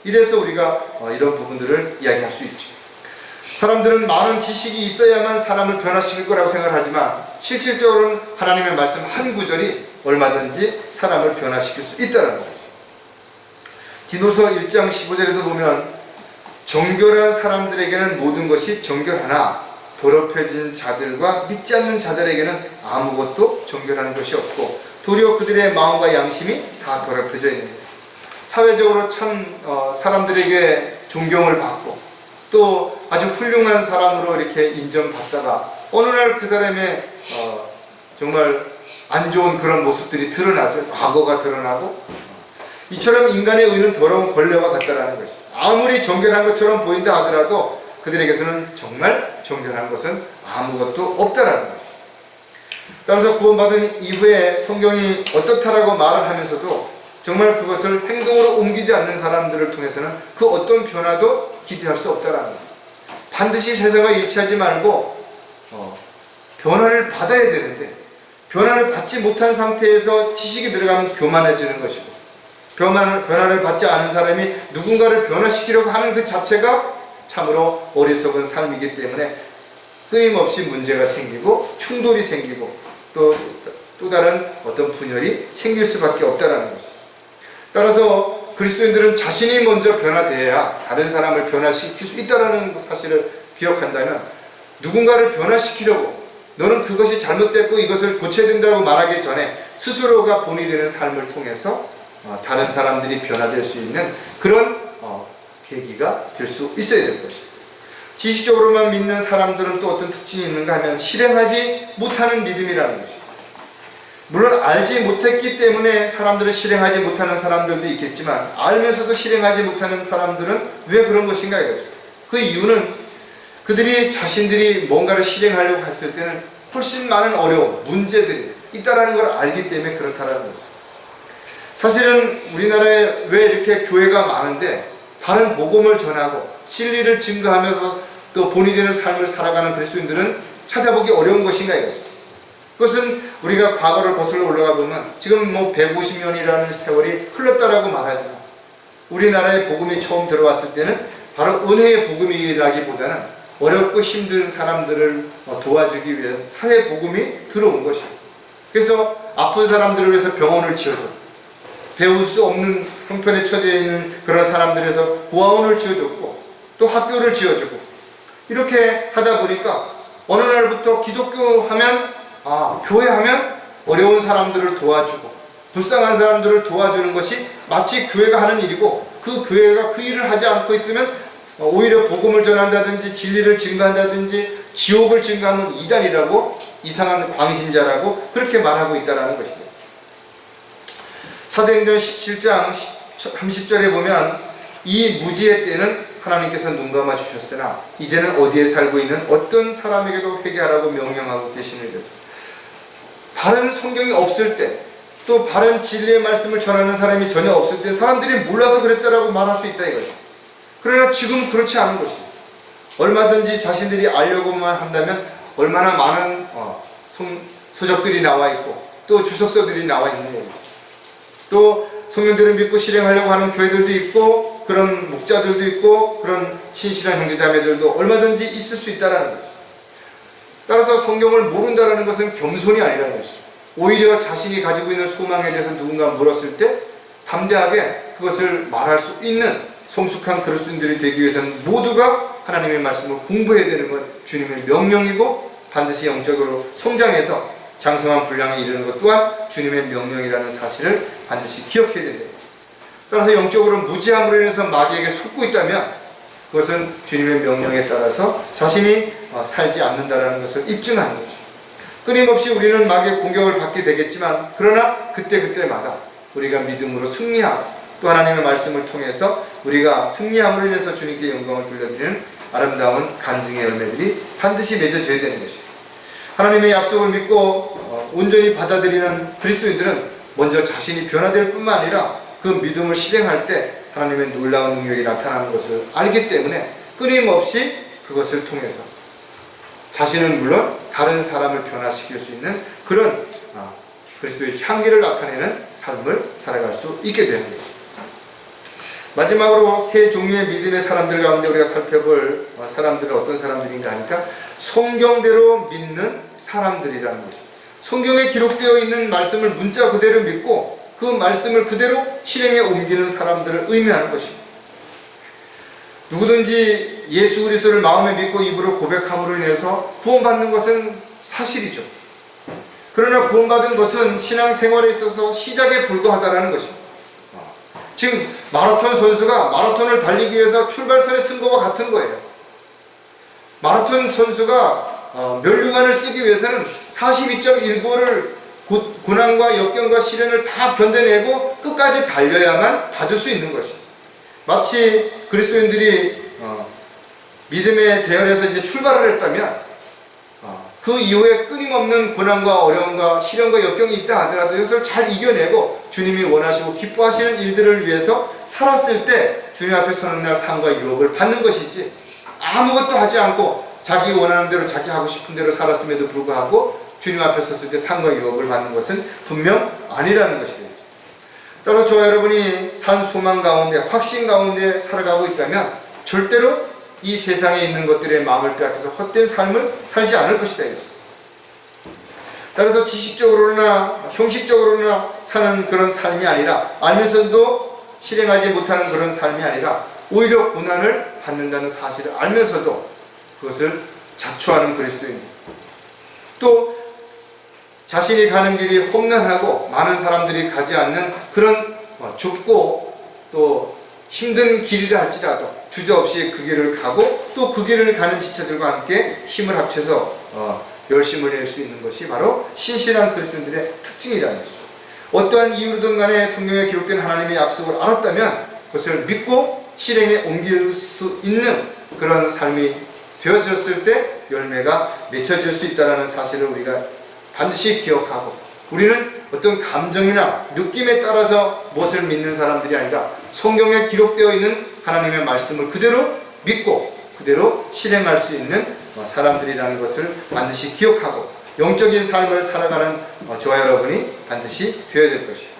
이래서 우리가 이런 부분들을 이야기할 수 있죠. 사람들은 많은 지식이 있어야만 사람을 변화시킬 거라고 생각하지만 실질적으로는 하나님의 말씀 한 구절이 얼마든지 사람을 변화시킬 수 있다는 거죠. 디도서 1장 15절에도 보면 정결한 사람들에게는 모든 것이 정결하나 더럽혀진 자들과 믿지 않는 자들에게는 아무것도 정결한 것이 없고 도리어 그들의 마음과 양심이 다 더럽혀져 있는 거예요. 사회적으로 참 사람들에게 존경을 받고 또 아주 훌륭한 사람으로 이렇게 인정받다가 어느 날 그 사람의 정말 안 좋은 그런 모습들이 드러나죠. 과거가 드러나고 이처럼 인간의 의는 더러운 걸레와 같다라는 것이 아무리 정결한 것처럼 보인다 하더라도 그들에게서는 정말 정결한 것은 아무것도 없다라는 것이. 따라서 구원받은 이후에 성경이 어떻다라고 말을 하면서도 정말 그것을 행동으로 옮기지 않는 사람들을 통해서는 그 어떤 변화도 기대할 수 없다라는 거예요. 반드시 세상과 일치하지 말고 변화를 받아야 되는데 변화를 받지 못한 상태에서 지식이 들어가면 교만해지는 것이고 변화를 받지 않은 사람이 누군가를 변화시키려고 하는 그 자체가 참으로 어리석은 삶이기 때문에 끊임없이 문제가 생기고 충돌이 생기고 또 다른 어떤 분열이 생길 수밖에 없다라는 것이죠. 따라서 그리스도인들은 자신이 먼저 변화되어야 다른 사람을 변화시킬 수 있다는 사실을 기억한다면 누군가를 변화시키려고 너는 그것이 잘못됐고 이것을 고쳐야 된다고 말하기 전에 스스로가 본이 되는 삶을 통해서 다른 사람들이 변화될 수 있는 그런 계기가 될 수 있어야 될 것이죠. 지식적으로만 믿는 사람들은 또 어떤 특징이 있는가 하면 실행하지 못하는 믿음이라는 것이죠. 물론 알지 못했기 때문에 사람들을 실행하지 못하는 사람들도 있겠지만 알면서도 실행하지 못하는 사람들은 왜 그런 것인가 이거죠. 그 이유는 그들이 자신들이 뭔가를 실행하려고 했을 때는 훨씬 많은 어려움, 문제들이 있다라는 걸 알기 때문에 그렇다라는 거죠. 사실은 우리나라에 왜 이렇게 교회가 많은데 바른 복음을 전하고 진리를 증거하면서 또 본이 되는 삶을 살아가는 그리스도인들은 찾아보기 어려운 것인가 이거죠. 그것은 우리가 과거를 거슬러 올라가 보면 지금 150년이라는 세월이 흘렀다라고 말하지만 우리나라에 복음이 처음 들어왔을 때는 바로 은혜의 복음이라기보다는 어렵고 힘든 사람들을 도와주기 위한 사회 복음이 들어온 것이에요. 그래서 아픈 사람들을 위해서 병원을 지어줬고 배울 수 없는 형편에 처해 있는 그런 사람들에서 고아원을 지어줬고 또 학교를 지어주고 이렇게 하다 보니까 어느 날부터 기독교 하면 교회 하면 어려운 사람들을 도와주고 불쌍한 사람들을 도와주는 것이 마치 교회가 하는 일이고 그 교회가 그 일을 하지 않고 있으면 오히려 복음을 전한다든지 진리를 증거한다든지 지옥을 증거하면 이단이라고 이상한 광신자라고 그렇게 말하고 있다는 것입니다. 사도행전 17장 30절에 보면 이 무지의 때는 하나님께서 눈 감아 주셨으나 이제는 어디에 살고 있는 어떤 사람에게도 회개하라고 명령하고 계시는 거죠. 바른 성경이 없을 때 또 바른 진리의 말씀을 전하는 사람이 전혀 없을 때 사람들이 몰라서 그랬다라고 말할 수 있다 이거죠. 그러나 지금 그렇지 않은 것이죠. 얼마든지 자신들이 알려고만 한다면 얼마나 많은 서적들이 나와 있고 또 주석서들이 나와 있는 거죠. 또 성경들을 믿고 실행하려고 하는 교회들도 있고 그런 목자들도 있고 그런 신실한 형제자매들도 얼마든지 있을 수 있다는 거죠. 따라서 성경을 모른다는 것은 겸손이 아니라는 것이죠. 오히려 자신이 가지고 있는 소망에 대해서 누군가 물었을 때 담대하게 그것을 말할 수 있는 성숙한 그리스도인들이 되기 위해서는 모두가 하나님의 말씀을 공부해야 되는 것 주님의 명령이고 반드시 영적으로 성장해서 장성한 분량에 이르는 것 또한 주님의 명령이라는 사실을 반드시 기억해야 됩니다. 따라서 영적으로 무지함으로 인해서 마귀에게 속고 있다면 그것은 주님의 명령에 따라서 자신이 살지 않는다는 것을 입증하는 것입니다. 끊임없이 우리는 마귀의 공격을 받게 되겠지만 그러나 그때그때마다 우리가 믿음으로 승리하고 또 하나님의 말씀을 통해서 우리가 승리함으로 인해서 주님께 영광을 돌려드리는 아름다운 간증의 열매들이 반드시 맺어져야 되는 것입니다. 하나님의 약속을 믿고 온전히 받아들이는 그리스도인들은 먼저 자신이 변화될 뿐만 아니라 그 믿음을 실행할 때 하나님의 놀라운 능력이 나타나는 것을 알기 때문에 끊임없이 그것을 통해서 자신은 물론 다른 사람을 변화시킬 수 있는 그런 그리스도의 향기를 나타내는 삶을 살아갈 수 있게 되는 것입니다. 마지막으로 세 종류의 믿음의 사람들 가운데 우리가 살펴볼 사람들은 어떤 사람들인가 하니까 성경대로 믿는 사람들이라는 것입니다. 성경에 기록되어 있는 말씀을 문자 그대로 믿고 그 말씀을 그대로 실행에 옮기는 사람들을 의미하는 것입니다. 누구든지 예수 그리스도를 마음에 믿고 입으로 고백함으로 인해서 구원받는 것은 사실이죠. 그러나 구원받은 것은 신앙생활에 있어서 시작에 불과하다는 것입니다. 지금 마라톤 선수가 마라톤을 달리기 위해서 출발선에 쓴 것과 같은 거예요. 마라톤 선수가 면류관을 쓰기 위해서는 42.19를 고난과 역경과 시련을 다 견뎌내고 끝까지 달려야만 받을 수 있는 것입니다. 마치 그리스도인들이 믿음의 대열에서 이제 출발을 했다면 그 이후에 끊임없는 고난과 어려움과 시련과 역경이 있다 하더라도 이것을 잘 이겨내고 주님이 원하시고 기뻐하시는 일들을 위해서 살았을 때 주님 앞에 서는 날 상과 유업을 받는 것이지, 아무것도 하지 않고 자기 원하는 대로 자기 하고 싶은 대로 살았음에도 불구하고 주님 앞에 섰을 때 상과 유업을 받는 것은 분명 아니라는 것이죠. 따라서 저와 여러분이 산 소망 가운데 확신 가운데 살아가고 있다면 절대로 이 세상에 있는 것들의 마음을 빼앗겨서 헛된 삶을 살지 않을 것이다. 따라서 지식적으로나 형식적으로나 사는 그런 삶이 아니라, 알면서도 실행하지 못하는 그런 삶이 아니라 오히려 고난을 받는다는 사실을 알면서도 그것을 자초하는 그리스도인, 또 자신이 가는 길이 험난하고 많은 사람들이 가지 않는 그런 좁고 또 힘든 길이라 할지라도 주저없이 그 길을 가고 또 그 길을 가는 지체들과 함께 힘을 합쳐서 열심을 낼 수 있는 것이 바로 신실한 그리스도인들의 특징이라는 것이죠. 어떠한 이유로든 간에 성경에 기록된 하나님의 약속을 알았다면 그것을 믿고 실행에 옮길 수 있는 그런 삶이 되어졌을 때 열매가 맺혀질 수 있다는 사실을 우리가 반드시 기억하고, 우리는 어떤 감정이나 느낌에 따라서 무엇을 믿는 사람들이 아니라 성경에 기록되어 있는 하나님의 말씀을 그대로 믿고 그대로 실행할 수 있는 사람들이라는 것을 반드시 기억하고 영적인 삶을 살아가는 저와 여러분이 반드시 되어야 될 것이에요.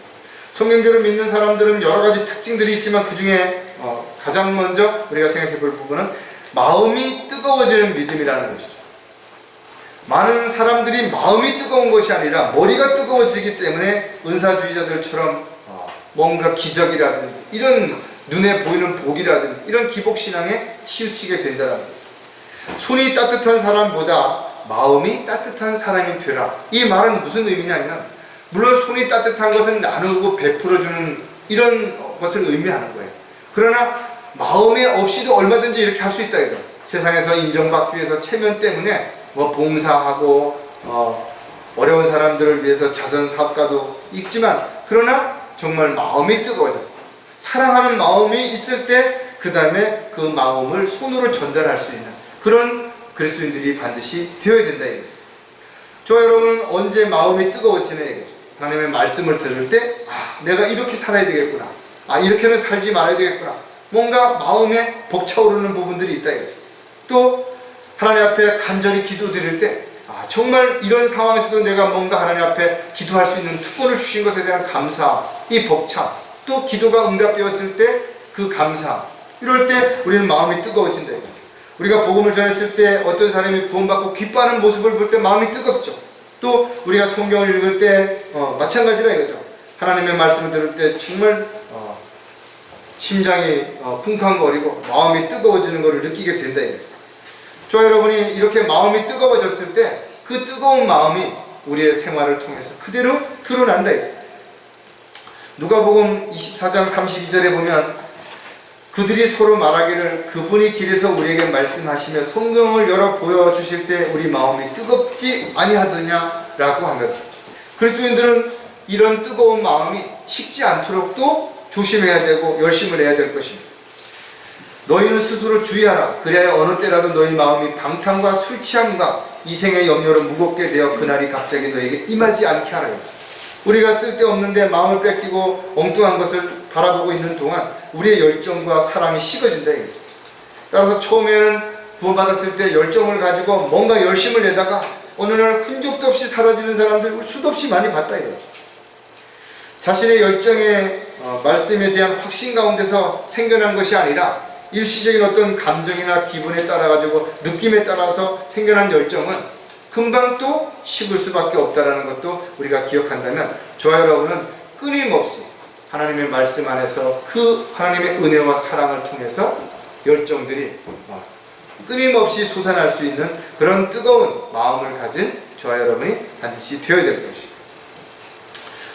성경대로 믿는 사람들은 여러 가지 특징들이 있지만 그 중에 가장 먼저 우리가 생각해 볼 부분은 마음이 뜨거워지는 믿음이라는 것이죠. 많은 사람들이 마음이 뜨거운 것이 아니라 머리가 뜨거워지기 때문에 은사주의자들처럼 뭔가 기적이라든지 이런 눈에 보이는 복이라든지 이런 기복신앙에 치우치게 된다는 거예요. 손이 따뜻한 사람보다 마음이 따뜻한 사람이 되라. 이 말은 무슨 의미냐면, 물론 손이 따뜻한 것은 나누고 베풀어주는 이런 것을 의미하는 거예요. 그러나 마음에 없이도 얼마든지 이렇게 할 수 있다 이거. 세상에서 인정받기 위해서 체면 때문에 봉사하고 어려운 사람들을 위해서 자선 사업가도 있지만, 그러나 정말 마음이 뜨거워졌어요. 사랑하는 마음이 있을 때 그 다음에 그 마음을 손으로 전달할 수 있는 그런 그리스도인들이 반드시 되어야 된다 이거죠. 저와 여러분은 언제 마음이 뜨거워지냐 이거죠. 하나님의 말씀을 들을 때 내가 이렇게 살아야 되겠구나, 이렇게는 살지 말아야 되겠구나, 뭔가 마음에 벅차오르는 부분들이 있다 이거죠. 또 하나님 앞에 간절히 기도드릴 때 정말 이런 상황에서도 내가 뭔가 하나님 앞에 기도할 수 있는 특권을 주신 것에 대한 감사, 이 벅참, 또 기도가 응답되었을 때 그 감사, 이럴 때 우리는 마음이 뜨거워진다. 우리가 복음을 전했을 때 어떤 사람이 구원받고 기뻐하는 모습을 볼 때 마음이 뜨겁죠. 또 우리가 성경을 읽을 때 마찬가지라 이거죠. 하나님의 말씀을 들을 때 정말 심장이 쿵쾅거리고 마음이 뜨거워지는 것을 느끼게 된다 이거죠. 저와 여러분이 이렇게 마음이 뜨거워졌을 때 그 뜨거운 마음이 우리의 생활을 통해서 그대로 드러난다. 누가복음 24장 32절에 보면 그들이 서로 말하기를 그분이 길에서 우리에게 말씀하시며 성경을 열어 보여주실 때 우리 마음이 뜨겁지 아니하더냐라고 하면서, 그리스도인들은 이런 뜨거운 마음이 식지 않도록 또 조심해야 되고 열심을 해야 될 것입니다. 너희는 스스로 주의하라. 그래야 어느 때라도 너희 마음이 방탕과 술 취함과 이생의 염려로 무겁게 되어 그날이 갑자기 너에게 임하지 않게 하라. 우리가 쓸데없는데 마음을 뺏기고 엉뚱한 것을 바라보고 있는 동안 우리의 열정과 사랑이 식어진다 이거죠. 따라서 처음에는 구원받았을 때 열정을 가지고 뭔가 열심을 내다가 어느 날 흔적도 없이 사라지는 사람들 수도 없이 많이 봤다 이거죠. 자신의 열정의 말씀에 대한 확신 가운데서 생겨난 것이 아니라 일시적인 어떤 감정이나 기분에 따라 가지고 느낌에 따라서 생겨난 열정은 금방 또 식을 수밖에 없다라는 것도 우리가 기억한다면 저와 여러분은 끊임없이 하나님의 말씀 안에서 그 하나님의 은혜와 사랑을 통해서 열정들이 끊임없이 솟아날 수 있는 그런 뜨거운 마음을 가진 저와 여러분이 반드시 되어야 될 것입니다.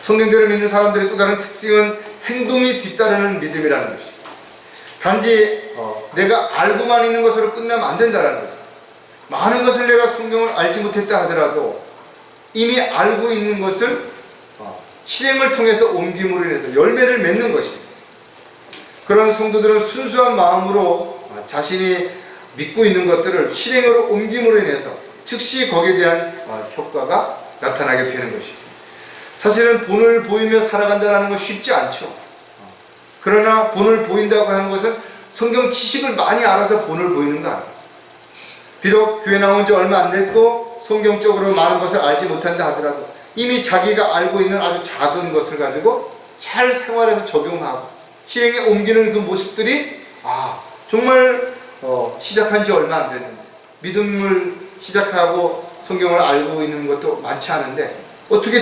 성경대로 믿는 사람들의 또 다른 특징은 행동이 뒤따르는 믿음이라는 것입니다. 단지 내가 알고만 있는 것으로 끝나면 안 된다는 거죠. 많은 것을 내가 성경을 알지 못했다 하더라도 이미 알고 있는 것을 실행을 통해서 옮김으로 인해서 열매를 맺는 것입니다. 그런 성도들은 순수한 마음으로 자신이 믿고 있는 것들을 실행으로 옮김으로 인해서 즉시 거기에 대한 효과가 나타나게 되는 것입니다. 사실은 본을 보이며 살아간다는 건 쉽지 않죠. 그러나 본을 보인다고 하는 것은 성경 지식을 많이 알아서 본을 보이는 거 아니에요. 비록 교회 나온 지 얼마 안 됐고 성경적으로 많은 것을 알지 못한다 하더라도 이미 자기가 알고 있는 아주 작은 것을 가지고 잘 생활해서 적용하고 실행에 옮기는 그 모습들이 정말 시작한 지 얼마 안 됐는데 믿음을 시작하고 성경을 알고 있는 것도 많지 않은데 어떻게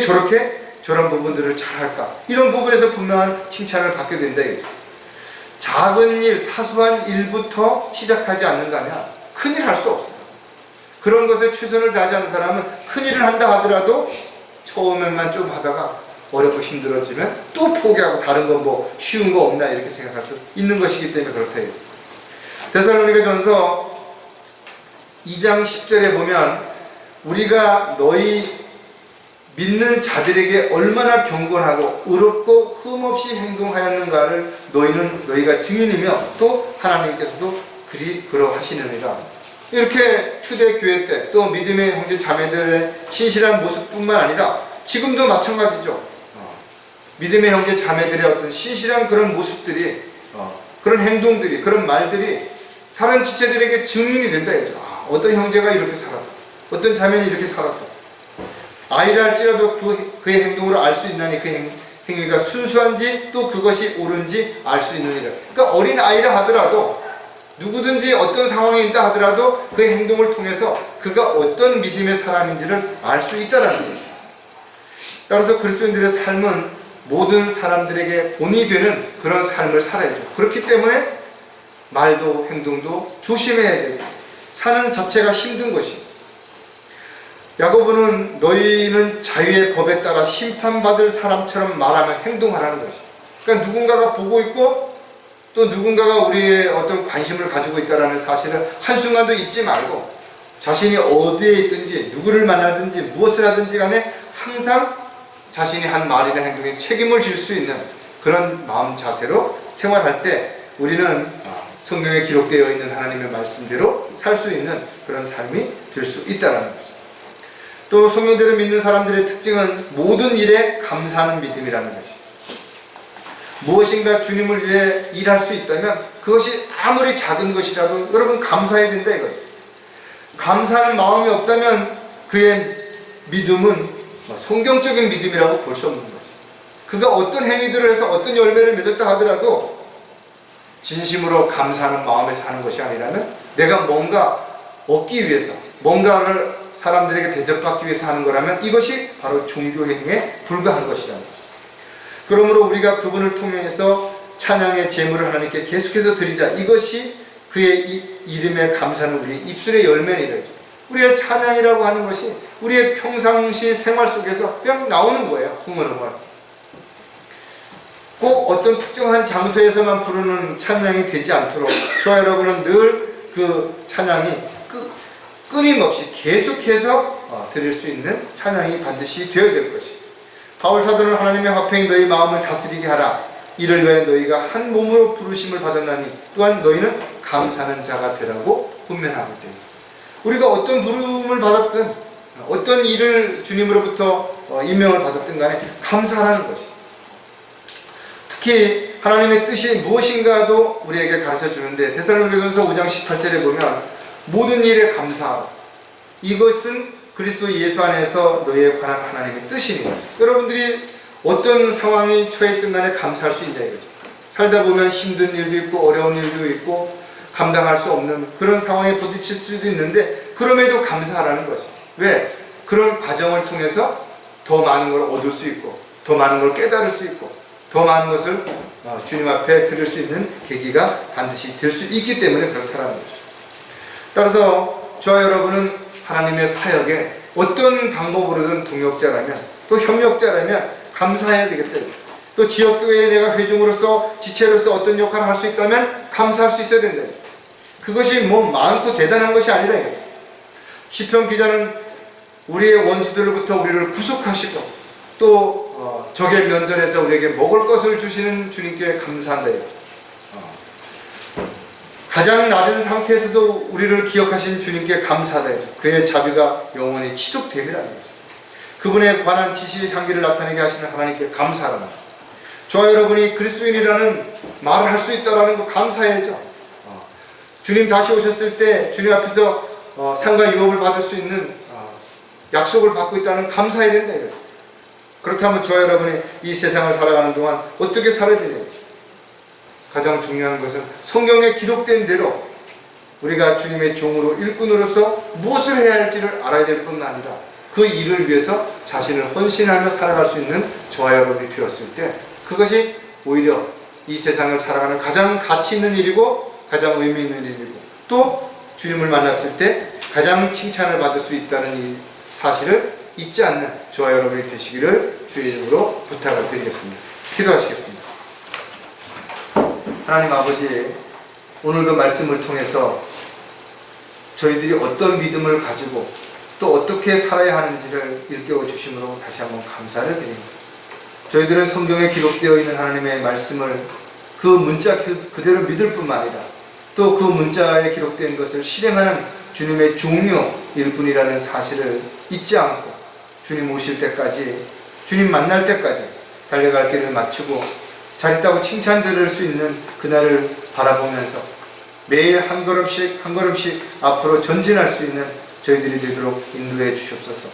저런 부분들을 잘할까? 이런 부분에서 분명한 칭찬을 받게 된다 이거죠. 작은 일, 사소한 일부터 시작하지 않는다면 큰일 할 수 없어요. 그런 것에 최선을 다하지 않는 사람은 큰일을 한다 하더라도 처음에만 좀 하다가 어렵고 힘들어지면 또 포기하고 다른 거 뭐 쉬운 거 없나 이렇게 생각할 수 있는 것이기 때문에 그렇다 이거죠. 데살로니가전서 2장 10절에 보면 우리가 너희 믿는 자들에게 얼마나 경건하고 의롭고 흠없이 행동하였는가를 너희가 증인이며 또 하나님께서도 그러하시느니라. 이렇게 초대교회 때 또 믿음의 형제 자매들의 신실한 모습뿐만 아니라 지금도 마찬가지죠. 믿음의 형제 자매들의 어떤 신실한 그런 모습들이 그런 행동들이 그런 말들이 다른 지체들에게 증인이 된다 이거죠. 어떤 형제가 이렇게 살았다. 어떤 자매는 이렇게 살았다. 아이를 할지라도 그의 행동으로 알 수 있나니 그 행위가 순수한지 또 그것이 옳은지 알 수 있느니라. 그러니까 어린 아이라 하더라도 누구든지 어떤 상황에 있다 하더라도 그의 행동을 통해서 그가 어떤 믿음의 사람인지를 알 수 있다라는 것이죠. 따라서 그리스도인들의 삶은 모든 사람들에게 본이 되는 그런 삶을 살아야죠. 그렇기 때문에 말도 행동도 조심해야 되고 사는 자체가 힘든 것입니다. 야고보는 너희는 자유의 법에 따라 심판받을 사람처럼 말하며 행동하라는 것이죠. 그러니까 누군가가 보고 있고 또 누군가가 우리의 어떤 관심을 가지고 있다는 사실을 한순간도 잊지 말고 자신이 어디에 있든지 누구를 만나든지 무엇을 하든지 간에 항상 자신이 한 말이나 행동에 책임을 질 수 있는 그런 마음 자세로 생활할 때 우리는 성경에 기록되어 있는 하나님의 말씀대로 살 수 있는 그런 삶이 될 수 있다는 것입니다. 또 성경대로 믿는 사람들의 특징은 모든 일에 감사하는 믿음이라는 것입니다. 무엇인가 주님을 위해 일할 수 있다면 그것이 아무리 작은 것이라도 여러분 감사해야 된다 이거죠. 감사하는 마음이 없다면 그의 믿음은 성경적인 믿음이라고 볼 수 없는 거죠. 그가 어떤 행위들을 해서 어떤 열매를 맺었다 하더라도 진심으로 감사하는 마음에 사는 것이 아니라면 내가 뭔가 얻기 위해서 뭔가를 사람들에게 대접받기 위해서 하는 거라면 이것이 바로 종교행위에 불과한 것이라는 거죠. 그러므로 우리가 그분을 통해서 찬양의 제물을 하나님께 계속해서 드리자. 이것이 그의 이름에 감사는 우리 입술의 열매니라죠. 우리의 찬양이라고 하는 것이 우리의 평상시 생활 속에서 그냥 나오는 거예요. 흐물흐물. 꼭 어떤 특정한 장소에서만 부르는 찬양이 되지 않도록 저와 여러분은 늘 그 찬양이 끊임없이 계속해서 드릴 수 있는 찬양이 반드시 되어야 될 것입니다. 바울 사도는 하나님의 화평이 너희 마음을 다스리게 하라. 이를 위하여 너희가 한 몸으로 부르심을 받았나니 또한 너희는 감사하는 자가 되라고 훈면하고 있다. 우리가 어떤 부름을 받았든 어떤 일을 주님으로부터 임명을 받았든 간에 감사하라는 것이. 특히 하나님의 뜻이 무엇인가도 우리에게 가르쳐 주는데 데살로니가전서 5장 18절에 보면 모든 일에 감사하라. 이것은 그리스도 예수 안에서 너희에 관한 하나님의 뜻이니라. 여러분들이 어떤 상황이 처했든 간에 감사할 수 있냐 이거죠. 살다 보면 힘든 일도 있고 어려운 일도 있고 감당할 수 없는 그런 상황에 부딪힐 수도 있는데 그럼에도 감사하라는 것이. 왜? 그런 과정을 통해서 더 많은 걸 얻을 수 있고 더 많은 걸 깨달을 수 있고 더 많은 것을 주님 앞에 드릴 수 있는 계기가 반드시 될 수 있기 때문에 그렇다라는 것이죠. 따라서 저와 여러분은 하나님의 사역에 어떤 방법으로든 동역자라면 또 협력자라면 감사해야 되겠다. 또 지역교회에 내가 회중으로서 지체로서 어떤 역할을 할 수 있다면 감사할 수 있어야 된다. 그것이 뭐 많고 대단한 것이 아니라 이거죠. 시편 기자는 우리의 원수들로부터 우리를 구속하시고 또 적의 면전에서 우리에게 먹을 것을 주시는 주님께 감사한다 이거죠. 가장 낮은 상태에서도 우리를 기억하신 주님께 감사하다 이거죠. 그의 자비가 영원히 지속됨이라는 거죠. 그분에 관한 지시의 향기를 나타내게 하시는 하나님께 감사합니다. 저와 여러분이 그리스도인이라는 말을 할 수 있다는 거 감사해야죠. 주님 다시 오셨을 때 주님 앞에서 상과 유업을 받을 수 있는 약속을 받고 있다는 감사해야 된다 이거죠. 그렇다면 저와 여러분이 이 세상을 살아가는 동안 어떻게 살아야 되냐. 가장 중요한 것은 성경에 기록된 대로 우리가 주님의 종으로 일꾼으로서 무엇을 해야 할지를 알아야 될 뿐만 아니라 그 일을 위해서 자신을 헌신하며 살아갈 수 있는 저와 여러분이 되었을 때 그것이 오히려 이 세상을 살아가는 가장 가치 있는 일이고 가장 의미 있는 일이고 또 주님을 만났을 때 가장 칭찬을 받을 수 있다는 이 사실을 잊지 않는 저와 여러분이 되시기를 주의 이름으로 부탁을 드리겠습니다. 기도하시겠습니다. 하나님 아버지, 오늘도 말씀을 통해서 저희들이 어떤 믿음을 가지고 또 어떻게 살아야 하는지를 일깨워 주심으로 다시 한번 감사를 드립니다. 저희들은 성경에 기록되어 있는 하나님의 말씀을 그 문자 그대로 믿을 뿐만 아니라 또 그 문자에 기록된 것을 실행하는 주님의 종료일 뿐이라는 사실을 잊지 않고 주님 오실 때까지, 주님 만날 때까지 달려갈 길을 마치고 잘 있다고 칭찬 들을 수 있는 그날을 바라보면서 매일 한 걸음씩 한 걸음씩 앞으로 전진할 수 있는 저희들이 되도록 인도해 주시옵소서.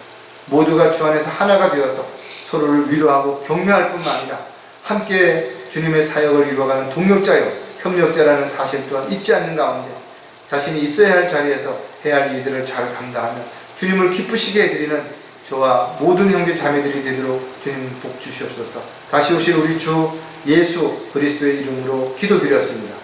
모두가 주 안에서 하나가 되어서 서로를 위로하고 격려할 뿐만 아니라 함께 주님의 사역을 이루어가는 동역자요 협력자라는 사실 또한 잊지 않는 가운데 자신이 있어야 할 자리에서 해야 할 일들을 잘 감당하며 주님을 기쁘시게 해드리는 저와 모든 형제 자매들이 되도록 주님 복 주시옵소서. 다시 오실 우리 주 예수 그리스도의 이름으로 기도드렸습니다.